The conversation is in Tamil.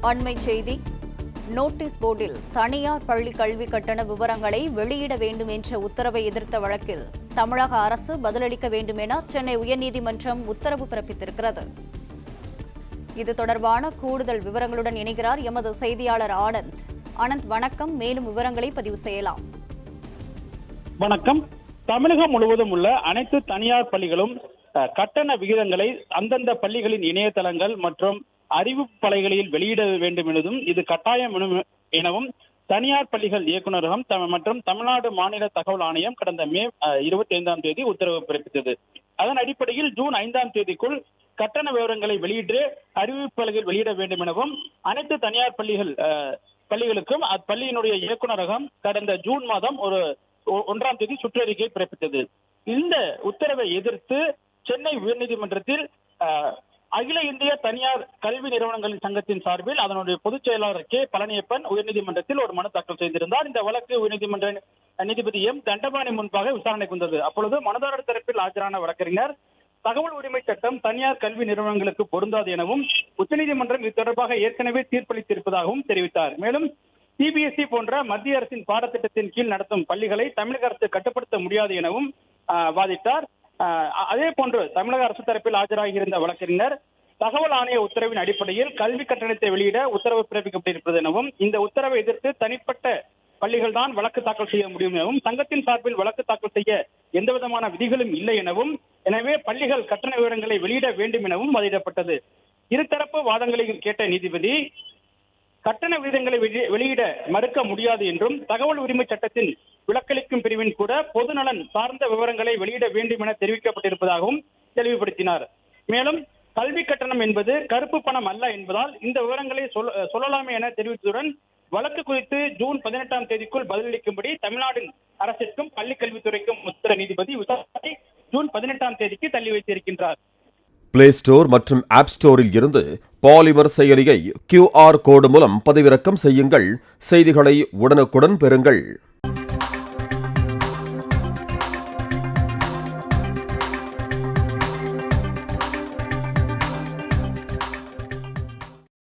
அண்மைச் செய்தி. நோட்டீஸ் போர்டில் தனியார் பள்ளி கல்வி கட்டண விவரங்களை வெளியிட வேண்டும் என்ற உத்தரவை எதிர்த்த வழக்கில் தமிழக அரசு பதிலளிக்க வேண்டும் என சென்னை உயர்நீதிமன்றம் உத்தரவு பிறப்பித்திருக்கிறது. இது தொடர்பான கூடுதல் விவரங்களுடன் இணைகிறார் எமது செய்தியாளர் ஆனந்த். ஆனந்த், வணக்கம். மேலும் விவரங்களை பதிவு செய்யலாம். வணக்கம். தமிழகம் முழுவதும் உள்ள அனைத்து தனியார் பள்ளிகளும் கட்டண விகிதங்களை அந்தந்த பள்ளிகளின் இணையதளங்கள் மற்றும் அறிவிப்பு பலகைகளில் வெளியிட வேண்டும் எனதும் இது கட்டாயம் எனவும் தனியார் பள்ளிகள் இயக்குநரகம் மற்றும் தமிழ்நாடு மாநில தகவல் ஆணையம் கடந்த மே 25ஆம் தேதி உத்தரவு பிறப்பித்தது. அதன் அடிப்படையில் ஜூன் 5ஆம் தேதிக்குள் கட்டண விவரங்களை வெளியிட்டு அறிவிப்பு பலகையில் வெளியிட வேண்டும் எனவும் அனைத்து தனியார் பள்ளிகளுக்கும் அப்பள்ளியினுடைய இயக்குநரகம் கடந்த ஜூன் மாதம் 1ஆம் தேதி சுற்றறிக்கை பிறப்பித்தது. இந்த உத்தரவை எதிர்த்து சென்னை உயர்நீதிமன்றத்தில் அகில இந்திய தனியார் கல்வி நிறுவனங்களின் சங்கத்தின் சார்பில் அதனுடைய பொதுச் செயலாளர் கே பழனியப்பன் உயர்நீதிமன்றத்தில் ஒரு மனு தாக்கல் செய்திருந்தார். இந்த வழக்கு உயர்நீதிமன்ற நீதிபதி எம் தண்டபாணி முன்பாக விசாரணைக்கு வந்தது. அப்பொழுது மனுதாரர் தரப்பில் ஆஜரான வழக்கறிஞர் தகவல் உரிமை சட்டம் தனியார் கல்வி நிறுவனங்களுக்கு பொருந்தாது எனவும் உச்சநீதிமன்றம் இது தொடர்பாக ஏற்கனவே தீர்ப்பளித்திருப்பதாகவும் தெரிவித்தார். மேலும் சிபிஎஸ்இ போன்ற மத்திய அரசின் பாடத்திட்டத்தின் கீழ் நடத்தும் பள்ளிகளை தமிழக அரசு கட்டுப்படுத்த முடியாது எனவும் வாதிட்டார். அதே போன்று தமிழக அரசு தரப்பில் ஆஜராகியிருந்த வழக்கறிஞர் தகவல் ஆணைய உத்தரவின் அடிப்படையில் கல்வி கட்டணத்தை வெளியிட உத்தரவு பிறப்பிக்கப்பட்டிருப்பது எனவும் இந்த உத்தரவை எதிர்த்து தனிப்பட்ட பள்ளிகள் தான் வழக்கு தாக்கல் செய்ய முடியும் எனவும் சங்கத்தின் சார்பில் வழக்கு தாக்கல் செய்ய எந்தவிதமான விதிகளும் இல்லை எனவும் எனவே பள்ளிகள் கட்டண விவரங்களை வெளியிட வேண்டும் எனவும் வாதிடப்பட்டது. இருதரப்பு வாதங்களை கேட்ட நீதிபதி கட்டண விகிதங்களை வெளியிட மறுக்க முடியாது என்றும் தகவல் உரிமை சட்டத்தின் விலக்களிக்கும் பிரிவின் கூட பொதுநலன் சார்ந்த விவரங்களை வெளியிட வேண்டும் என தெரிவிக்கப்பட்டிருப்பதாகவும் தெளிவுபடுத்தினார். மேலும் கல்வி கட்டணம் என்பது கருப்பு பணம் அல்ல என்பதால் இந்த விவரங்களை சொல்லலாமே என தெரிவித்ததுடன் வழக்கு குறித்து ஜூன் 18ஆம் தேதிக்குள் பதிலளிக்கும்படி தமிழ்நாடு அரசிற்கும் பள்ளி கல்வித்துறைக்கும் உத்தர நீதிபதி விசாரணை ஜூன் 18ஆம் தேதிக்கு தள்ளி வைத்திருக்கின்றார். பிளே ஸ்டோர் மற்றும் ஆப் ஸ்டோரில் இருந்து பாலிமர் செயலியை QR கோடு மூலம் பதிவிறக்கம் செய்யுங்கள். செய்திகளை உடனுக்குடன் பெறுங்கள்.